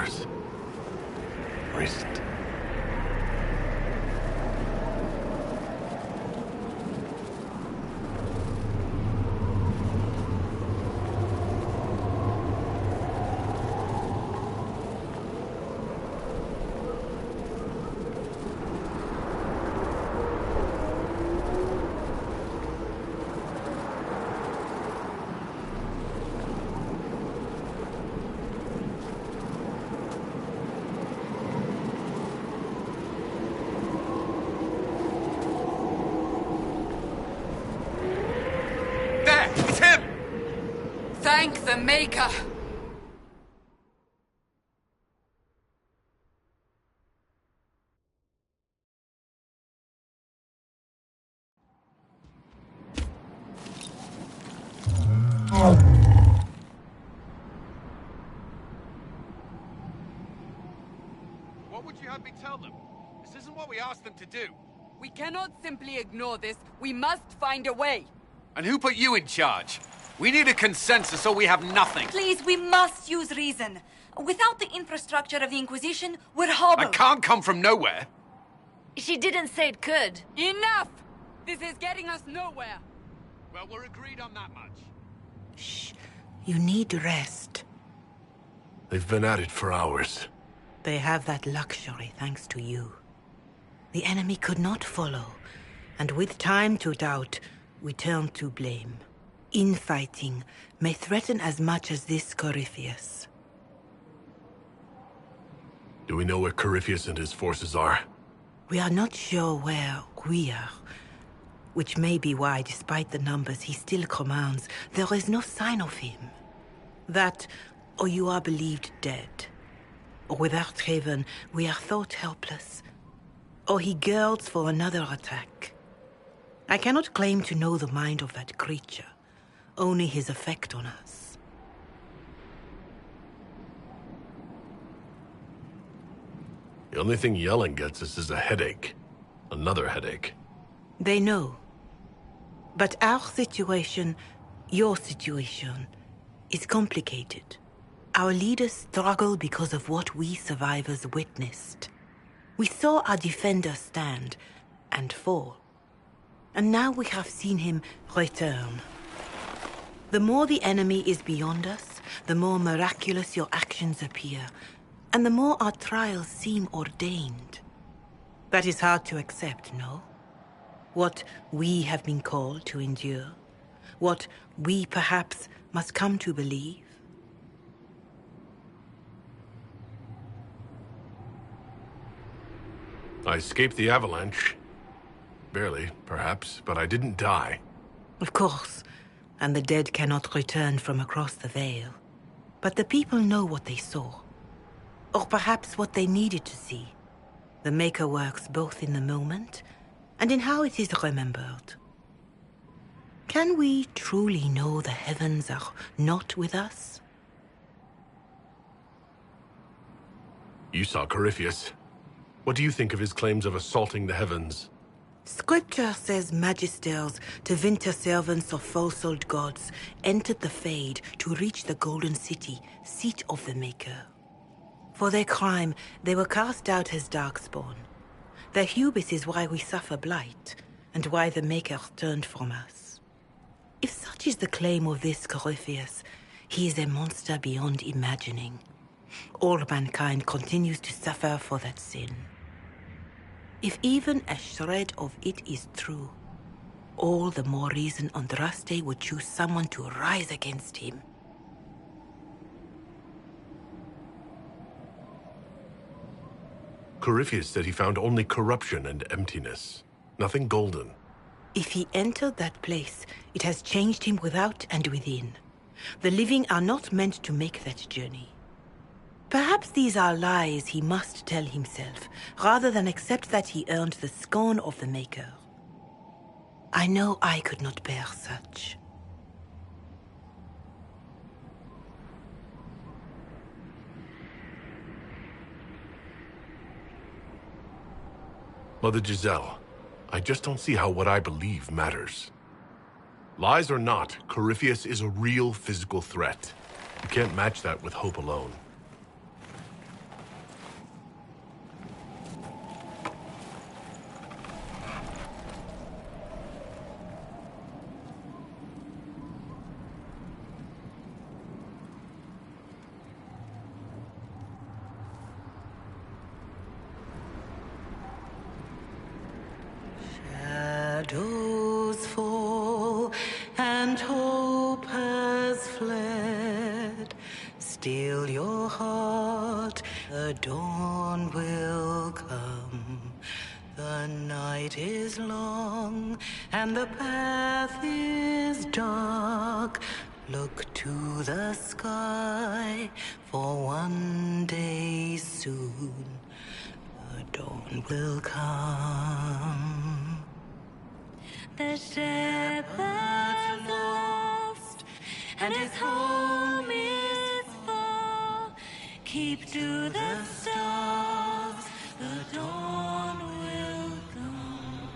hours. Recent. Thank the Maker! What would you have me tell them? This isn't what we asked them to do. We cannot simply ignore this. We must find a way. And who put you in charge? We need a consensus or we have nothing. Please, we must use reason. Without the infrastructure of the Inquisition, we're hobbled. I can't come from nowhere. She didn't say it could. Enough! This is getting us nowhere. Well, we're agreed on that much. Shh. You need rest. They've been at it for hours. They have that luxury thanks to you. The enemy could not follow, and with time to doubt, we turn to blame. Infighting may threaten as much as this Corypheus. Do we know where Corypheus and his forces are? We are not sure where we are, which may be why, despite the numbers he still commands, there is no sign of him. That, or you are believed dead. Or without Haven, we are thought helpless. Or he girds for another attack. I cannot claim to know the mind of that creature, only his effect on us. The only thing yelling gets us is a headache. Another headache. They know. But our situation, your situation, is complicated. Our leaders struggle because of what we survivors witnessed. We saw our defender stand and fall. And now we have seen him return. The more the enemy is beyond us, the more miraculous your actions appear, and the more our trials seem ordained. That is hard to accept, no? What we have been called to endure, what we perhaps must come to believe. I escaped the avalanche. Barely, perhaps, but I didn't die. Of course, and the dead cannot return from across the veil. But the people know what they saw. Or perhaps what they needed to see. The Maker works both in the moment and in how it is remembered. Can we truly know the heavens are not with us? You saw Corypheus. What do you think of his claims of assaulting the heavens? Scripture says magisters, to winter servants of false-old gods, entered the Fade to reach the Golden City, seat of the Maker. For their crime, they were cast out as darkspawn. Their hubris is why we suffer blight, and why the Maker turned from us. If such is the claim of this Corypheus, he is a monster beyond imagining. All mankind continues to suffer for that sin. If even a shred of it is true, all the more reason Andraste would choose someone to rise against him. Corypheus said he found only corruption and emptiness. Nothing golden. If he entered that place, it has changed him without and within. The living are not meant to make that journey. Perhaps these are lies he must tell himself, rather than accept that he earned the scorn of the Maker. I know I could not bear such. Mother Giselle, I just don't see how what I believe matters. Lies or not, Corypheus is a real physical threat. You can't match that with hope alone. still your heart, the dawn will come. The night is long and the path is dark. Look to the sky, for one day soon the dawn will come. The shepherd's lost, and his home is far. Keep to the stars, the dawn will come.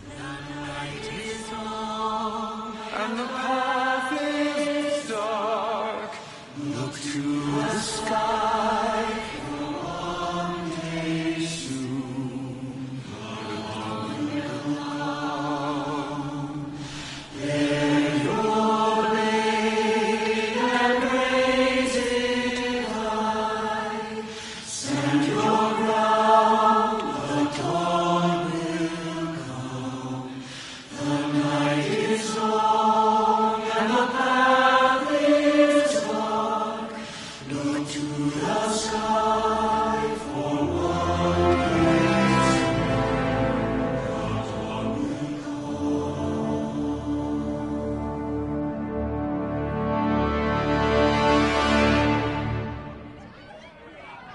The night is long, And the path is dark. Look to the sky. One day soon, the dawn will come. Bear your blade and raise it high. Stand your ground, the dawn will come. The night is long and the path is dark. Look to the sky for one day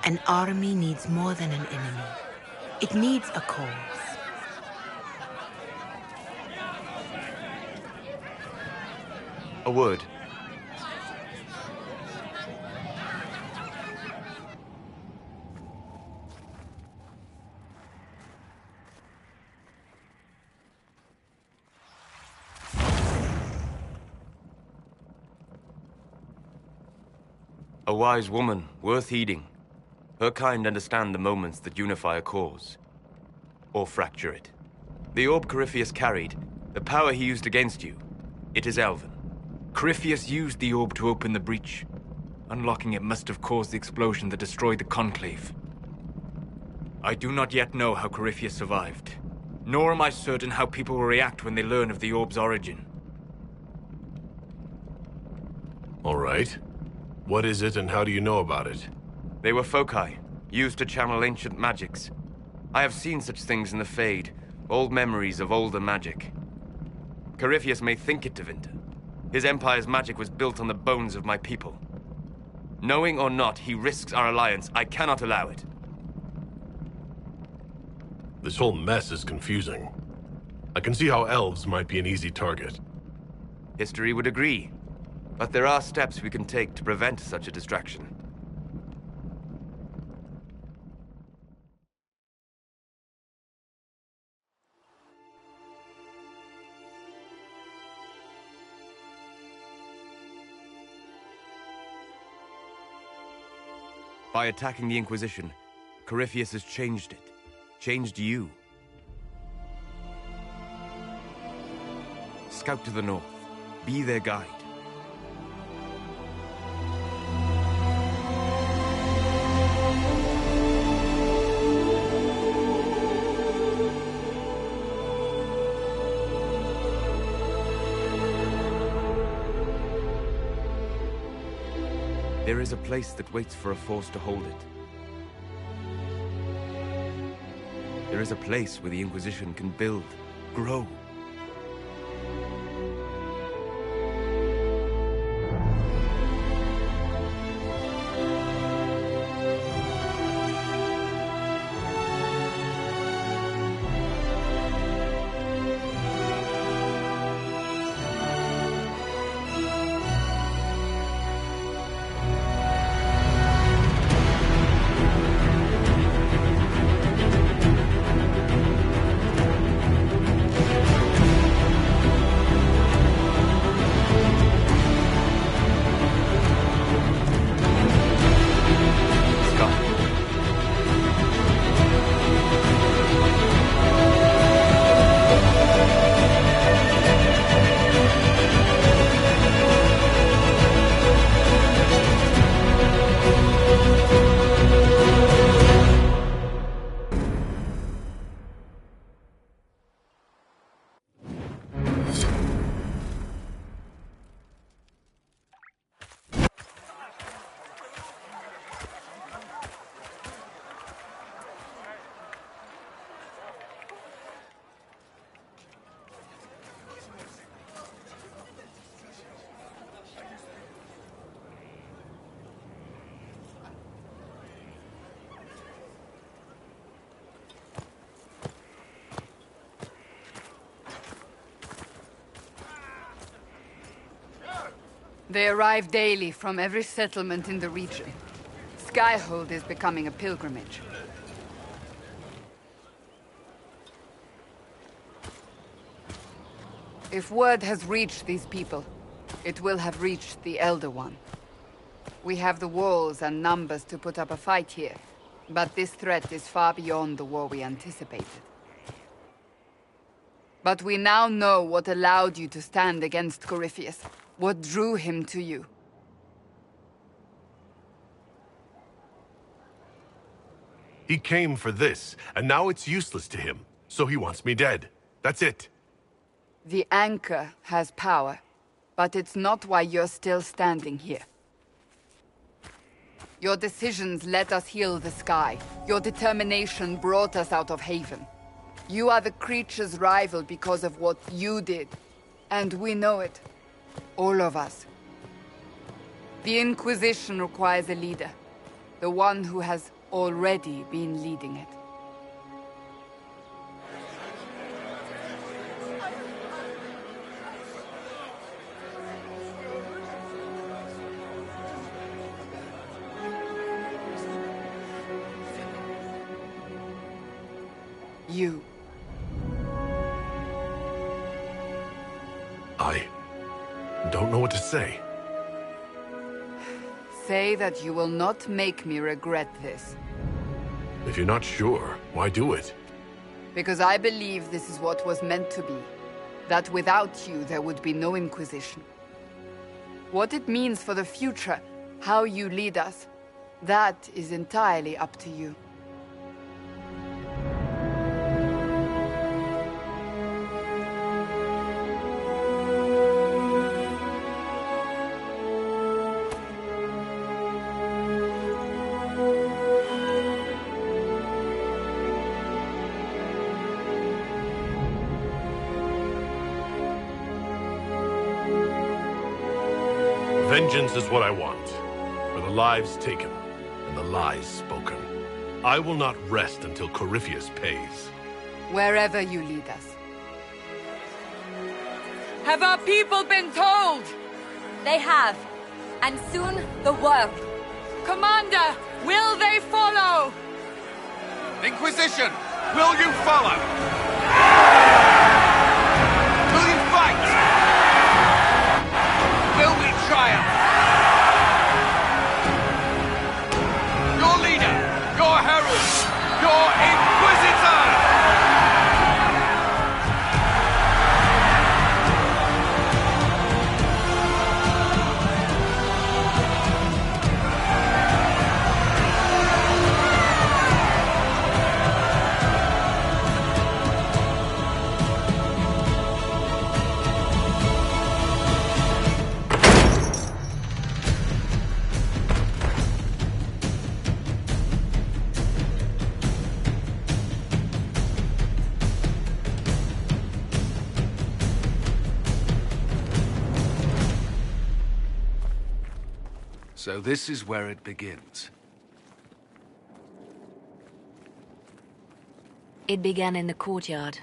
An army needs more than an enemy. It needs a cause. A word. A wise woman, worth heeding. Her kind understand the moments that unify a cause. Or fracture it. The orb Corypheus carried, the power he used against you, it is Elven. Corypheus used the orb to open the breach. Unlocking it must have caused the explosion that destroyed the Conclave. I do not yet know how Corypheus survived, nor am I certain how people will react when they learn of the orb's origin. All right. What is it and how do you know about it? They were foci, used to channel ancient magics. I have seen such things in the Fade, old memories of older magic. Corypheus may think it Tevinter. His empire's magic was built on the bones of my people. Knowing or not, he risks our alliance. I cannot allow it. This whole mess is confusing. I can see how elves might be an easy target. History would agree. But there are steps we can take to prevent such a distraction. By attacking the Inquisition, Corypheus has changed it. Changed you. Scout to the north. Be their guide. There is a place that waits for a force to hold it. There is a place where the Inquisition can build, grow. They arrive daily from every settlement in the region. Skyhold is becoming a pilgrimage. If word has reached these people, it will have reached the Elder One. We have the walls and numbers to put up a fight here, but this threat is far beyond the war we anticipated. But we now know what allowed you to stand against Corypheus, what drew him to you. He came for this, and now it's useless to him, so he wants me dead. That's it. The anchor has power, but it's not why you're still standing here. Your decisions let us heal the sky. Your determination brought us out of Haven. You are the creature's rival because of what you did. And we know it. All of us. The Inquisition requires a leader. The one who has already been leading it. You. I don't know what to say. Say that you will not make me regret this. If you're not sure, why do it? Because I believe this is what was meant to be. That without you, there would be no Inquisition. What it means for the future, how you lead us, that is entirely up to you. Vengeance is what I want, for the lives taken and the lies spoken. I will not rest until Corypheus pays. Wherever you lead us. Have our people been told? They have. And soon, the world. Commander, will they follow? Inquisition, will you follow? Will you fight? Will we triumph? Your leader, your herald, your Inquisitor! So this is where it begins. It began in the courtyard.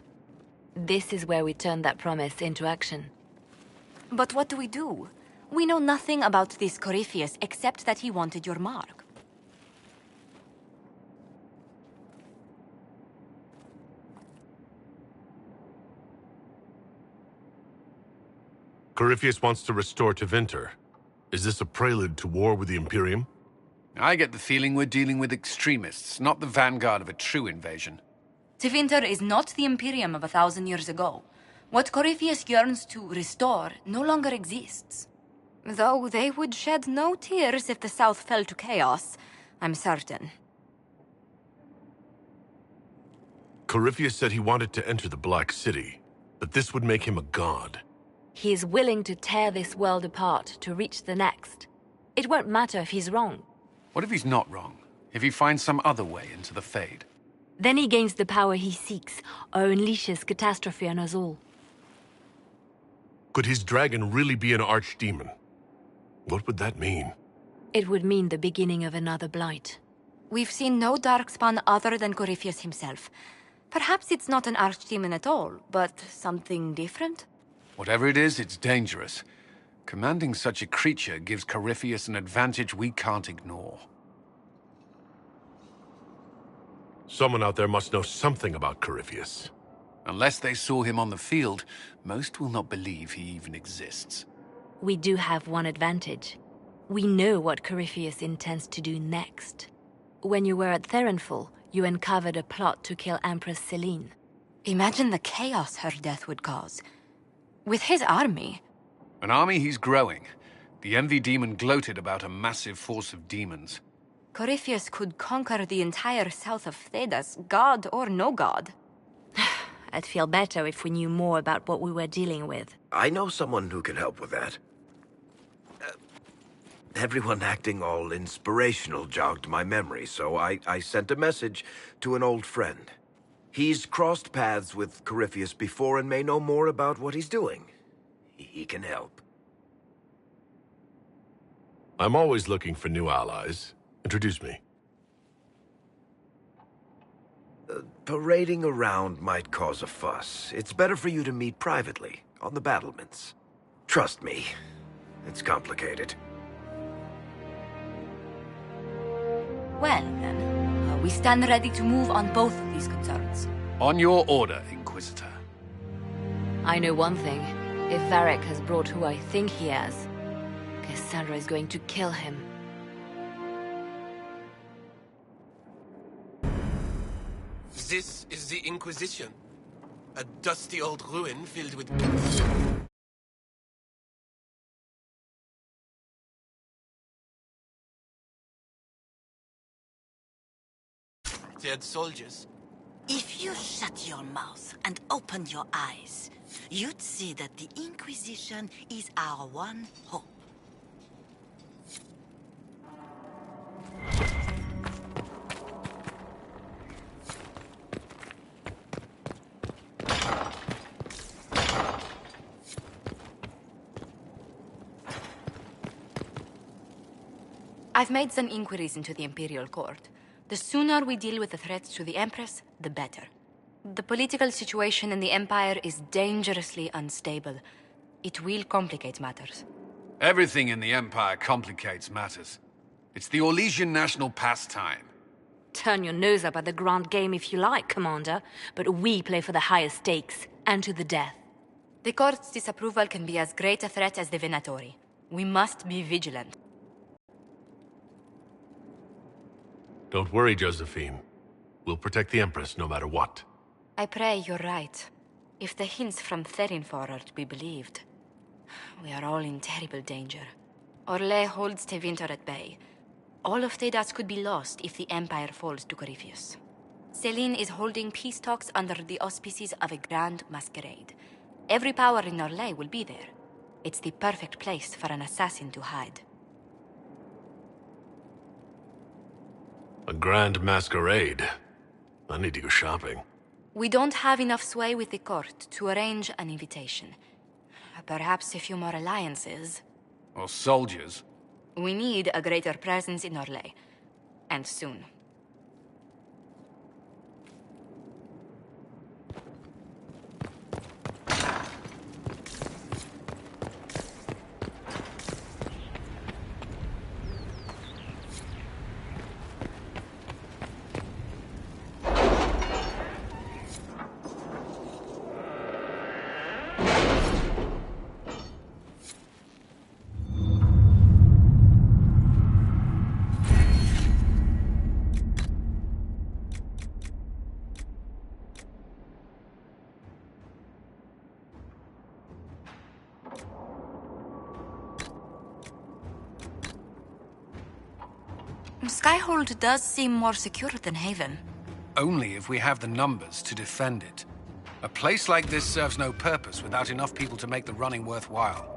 This is where we turned that promise into action. But what do we do? We know nothing about this Corypheus except that he wanted your mark. Corypheus wants to restore Tevinter. Is this a prelude to war with the Imperium? I get the feeling we're dealing with extremists, not the vanguard of a true invasion. Tevinter is not the Imperium of 1,000 years ago. What Corypheus yearns to restore no longer exists. Though they would shed no tears if the South fell to chaos, I'm certain. Corypheus said he wanted to enter the Black City, that this would make him a god. He is willing to tear this world apart to reach the next. It won't matter if he's wrong. What if he's not wrong? If he finds some other way into the Fade? Then he gains the power he seeks, or unleashes catastrophe on us all. Could his dragon really be an archdemon? What would that mean? It would mean the beginning of another blight. We've seen no darkspawn other than Corypheus himself. Perhaps it's not an archdemon at all, but something different? Whatever it is, it's dangerous. Commanding such a creature gives Corypheus an advantage we can't ignore. Someone out there must know something about Corypheus. Unless they saw him on the field, most will not believe he even exists. We do have one advantage. We know what Corypheus intends to do next. When you were at Therenfall, you uncovered a plot to kill Empress Selene. Imagine the chaos her death would cause. With his army. An army he's growing. The Envy Demon gloated about a massive force of demons. Corypheus could conquer the entire south of Thedas, god or no god. I'd feel better if we knew more about what we were dealing with. I know someone who can help with that. Everyone acting all inspirational jogged my memory, so I sent a message to an old friend. He's crossed paths with Corypheus before and may know more about what he's doing. He can help. I'm always looking for new allies. Introduce me. Parading around might cause a fuss. It's better for you to meet privately, on the battlements. Trust me, it's complicated. Well, then, we stand ready to move on both of these concerns. On your order, Inquisitor. I know one thing. If Varric has brought who I think he has, Cassandra is going to kill him. This is the Inquisition. A dusty old ruin filled with... dead soldiers. If you shut your mouth and opened your eyes, you'd see that the Inquisition is our one hope. I've made some inquiries into the Imperial Court. The sooner we deal with the threats to the Empress, the better. The political situation in the Empire is dangerously unstable. It will complicate matters. Everything in the Empire complicates matters. It's the Orlesian national pastime. Turn your nose up at the grand game if you like, Commander, but we play for the highest stakes, and to the death. The Court's disapproval can be as great a threat as the Venatori. We must be vigilant. Don't worry, Josephine. We'll protect the Empress no matter what. I pray you're right. If the hints from Therinfor are to be believed, we are all in terrible danger. Orlais holds Tevinter at bay. All of Thedas could be lost if the Empire falls to Corypheus. Selene is holding peace talks under the auspices of a grand masquerade. Every power in Orlais will be there. It's the perfect place for an assassin to hide. A grand masquerade. I need to go shopping. We don't have enough sway with the court to arrange an invitation. Perhaps a few more alliances. Or soldiers. We need a greater presence in Orlais. And soon. Skyhold does seem more secure than Haven. Only if we have the numbers to defend it. A place like this serves no purpose without enough people to make the running worthwhile.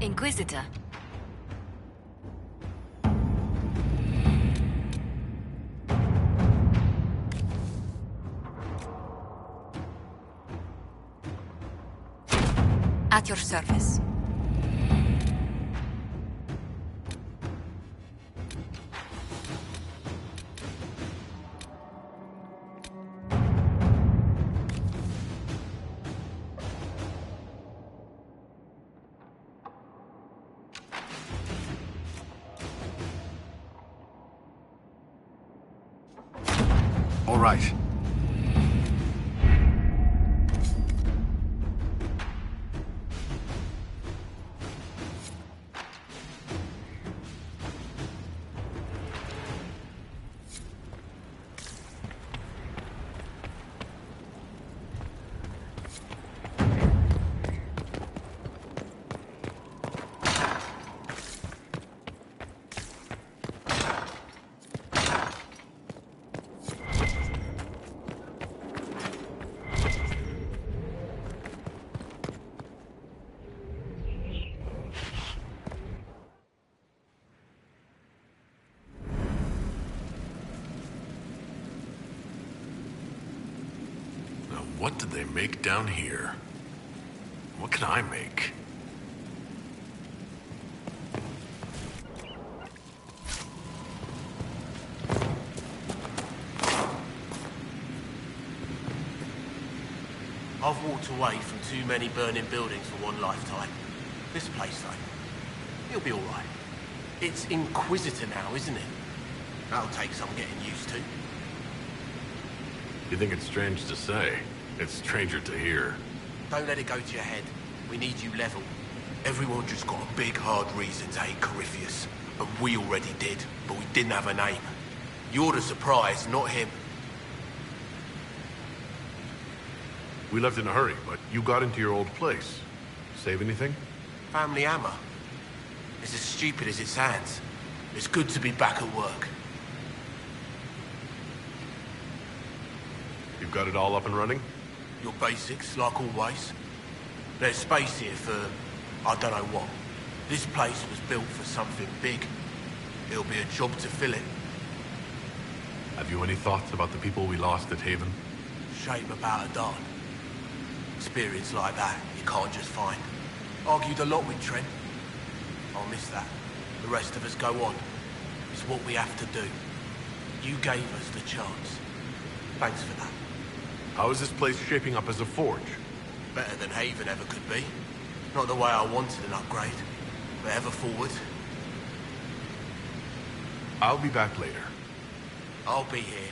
Inquisitor. At your service. All right. What did they make down here? What can I make? I've walked away from too many burning buildings for one lifetime. This place, though, it'll be all right. It's Inquisitor now, isn't it? That'll take some getting used to. You think it's strange to say? It's stranger to hear. Don't let it go to your head. We need you level. Everyone just got a big, hard reason to hate Corypheus. And we already did, but we didn't have a name. You're the surprise, not him. We left in a hurry, but you got into your old place. Save anything? Family hammer. It's as stupid as it sounds. It's good to be back at work. You've got it all up and running? Your basics, like always. There's space here for, I don't know what. This place was built for something big. It'll be a job to fill it. Have you any thoughts about the people we lost at Haven? Shame about a darn. Experience like that, you can't just find. Argued a lot with Trent. I'll miss that. The rest of us go on. It's what we have to do. You gave us the chance. Thanks for that. How is this place shaping up as a forge? Better than Haven ever could be. Not the way I wanted an upgrade, but ever forward. I'll be back later. I'll be here.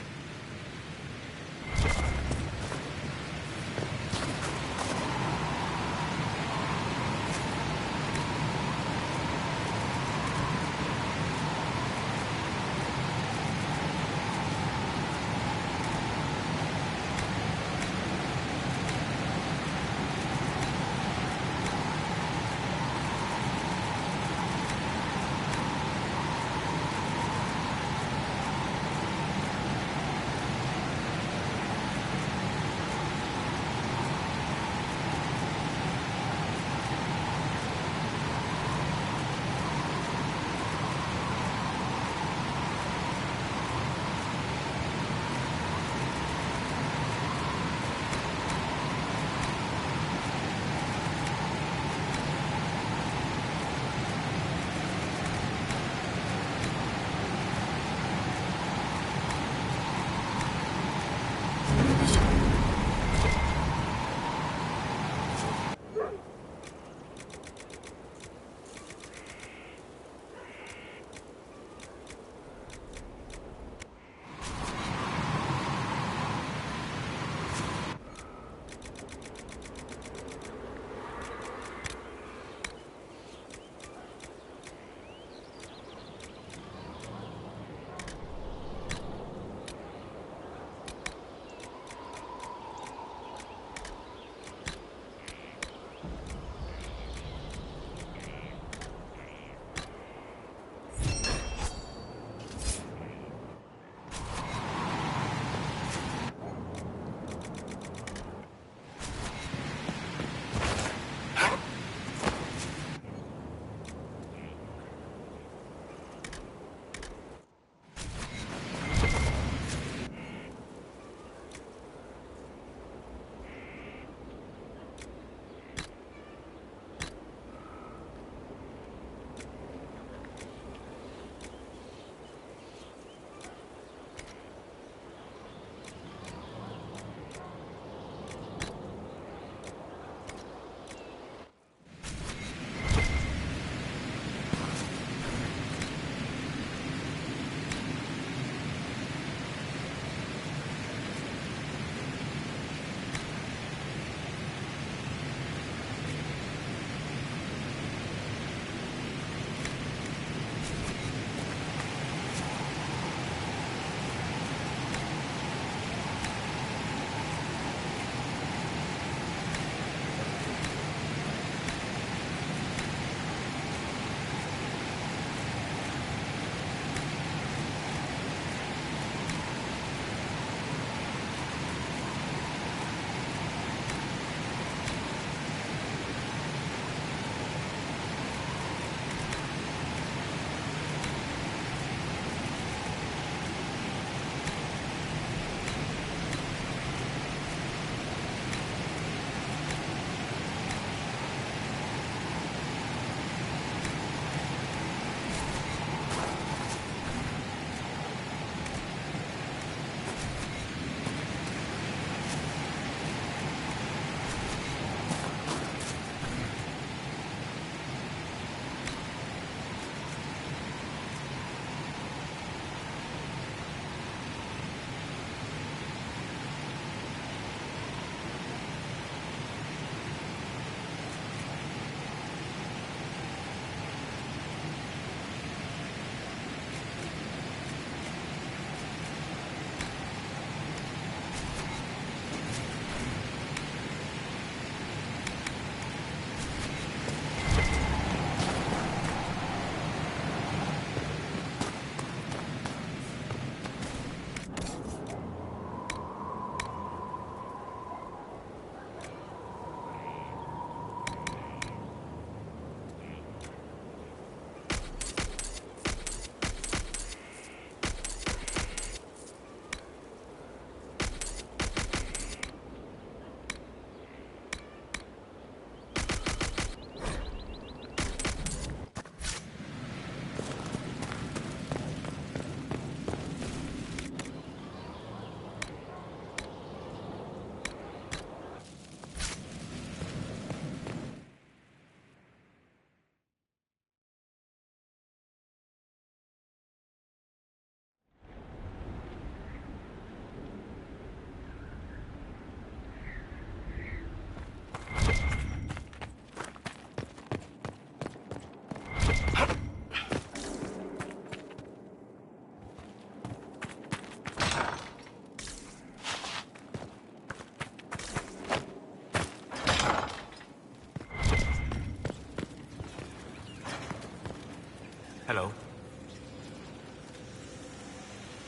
Hello.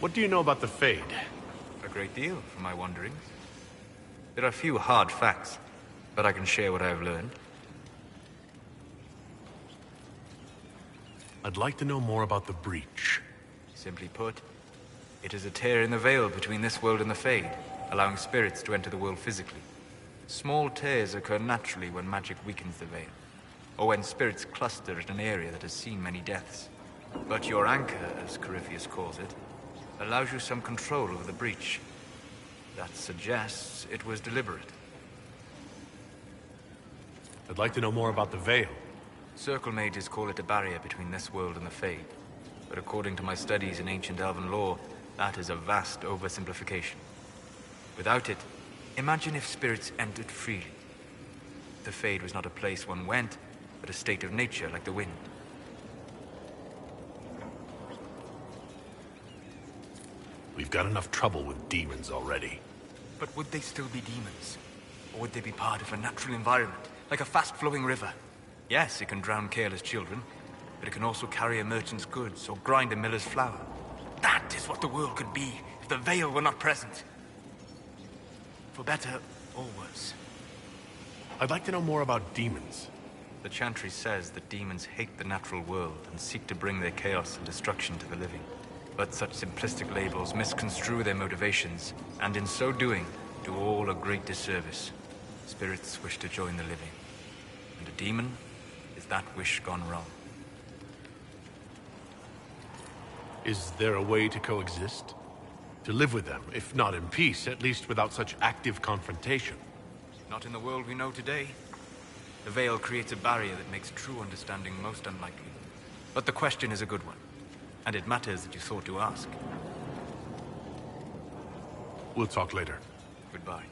What do you know about the Fade? A great deal from my wanderings. There are few hard facts, but I can share what I have learned. I'd like to know more about the Breach. Simply put, it is a tear in the veil between this world and the Fade, allowing spirits to enter the world physically. Small tears occur naturally when magic weakens the veil, or when spirits cluster at an area that has seen many deaths. But your anchor, as Corypheus calls it, allows you some control over the Breach. That suggests it was deliberate. I'd like to know more about the Veil. Circle mages call it a barrier between this world and the Fade. But according to my studies in ancient elven lore, that is a vast oversimplification. Without it, imagine if spirits entered freely. The Fade was not a place one went, but a state of nature like the wind. We've got enough trouble with demons already. But would they still be demons? Or would they be part of a natural environment, like a fast-flowing river? Yes, it can drown careless children, but it can also carry a merchant's goods or grind a miller's flour. That is what the world could be if the Veil were not present. For better or worse. I'd like to know more about demons. The Chantry says that demons hate the natural world and seek to bring their chaos and destruction to the living. But such simplistic labels misconstrue their motivations, and in so doing, do all a great disservice. Spirits wish to join the living, and a demon is that wish gone wrong. Is there a way to coexist? To live with them, if not in peace, at least without such active confrontation? Not in the world we know today. The Veil creates a barrier that makes true understanding most unlikely. But the question is a good one, and it matters that you thought to ask. We'll talk later. Goodbye.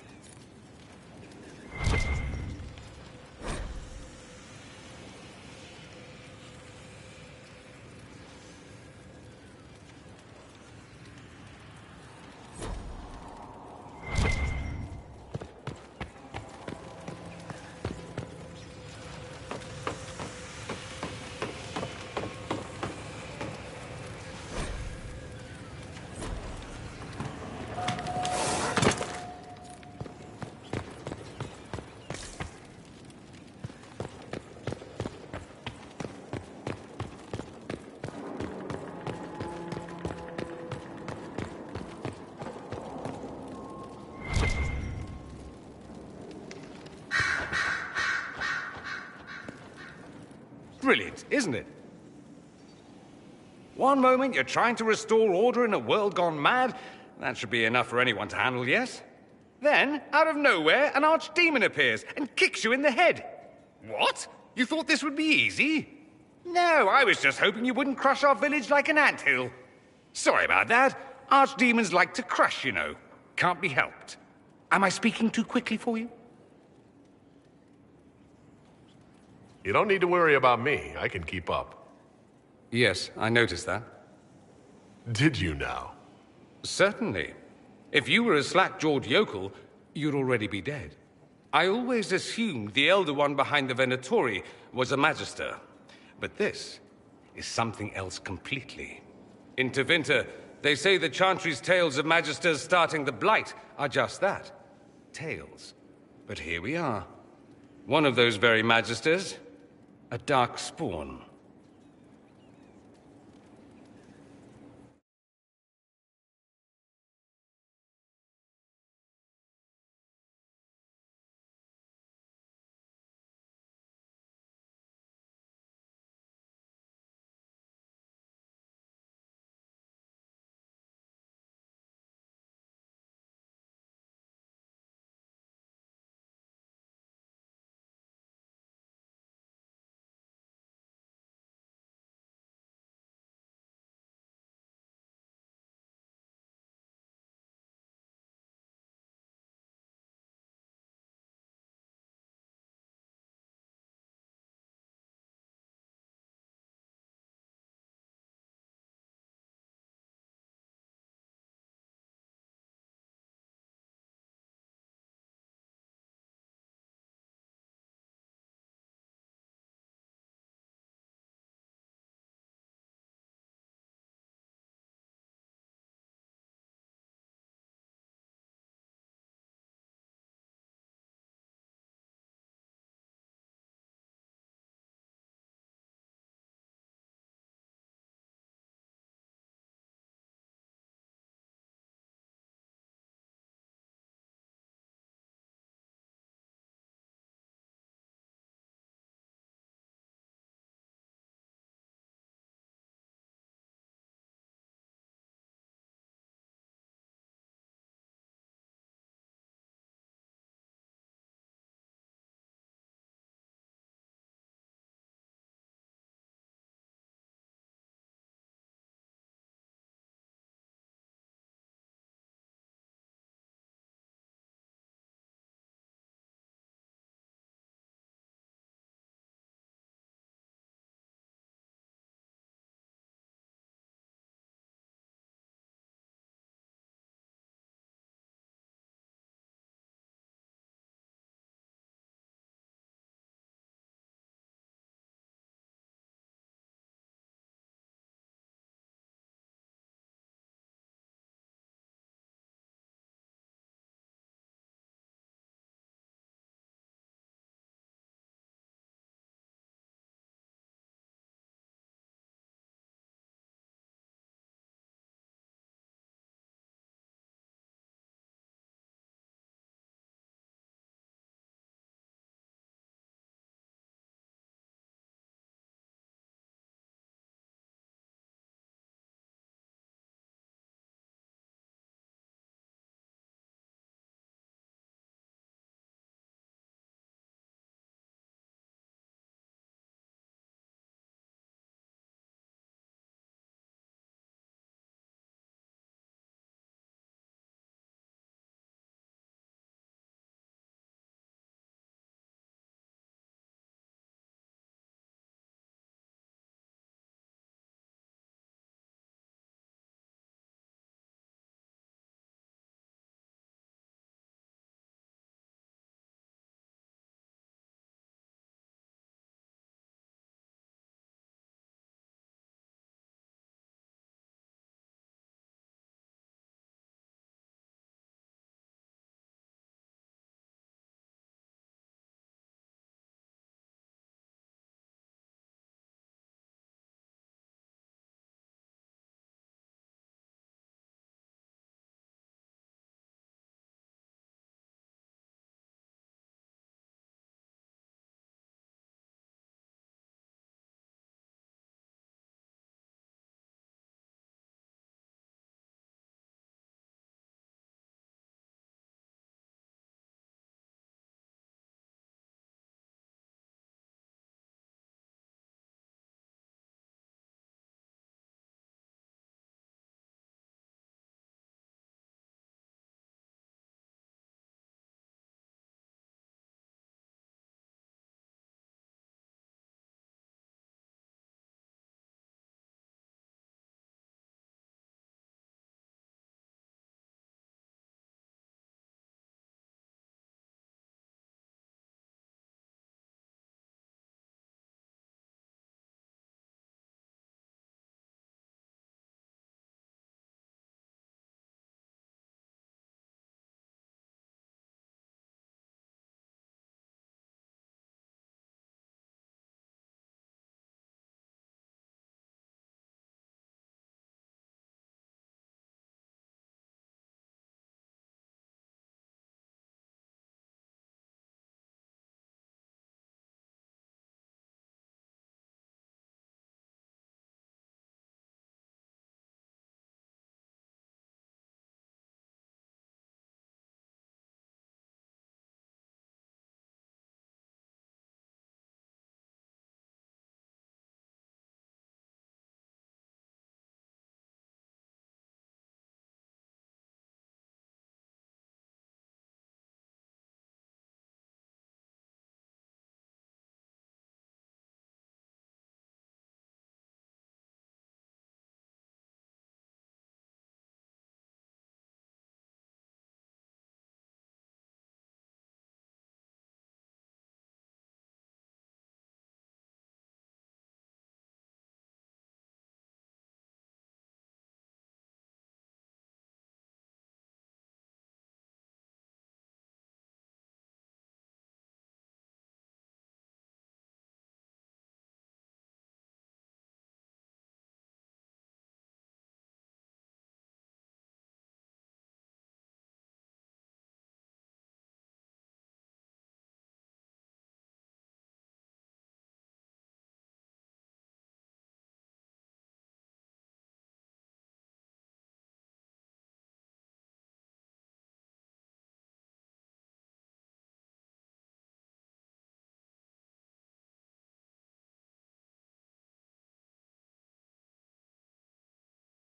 Brilliant, isn't it? One moment you're trying to restore order in a world gone mad. That should be enough for anyone to handle, yes? Then, out of nowhere, an archdemon appears and kicks you in the head. What? You thought this would be easy? No, I was just hoping you wouldn't crush our village like an anthill. Sorry about that. Archdemons like to crush, you know. Can't be helped. Am I speaking too quickly for you? You don't need to worry about me. I can keep up. Yes, I noticed that. Did you now? Certainly. If you were a slack-jawed yokel, you'd already be dead. I always assumed the Elder One behind the Venatori was a Magister. But this is something else completely. In Tevinter, they say the Chantry's tales of Magisters starting the Blight are just that. Tales. But here we are. One of those very Magisters, a dark spawn.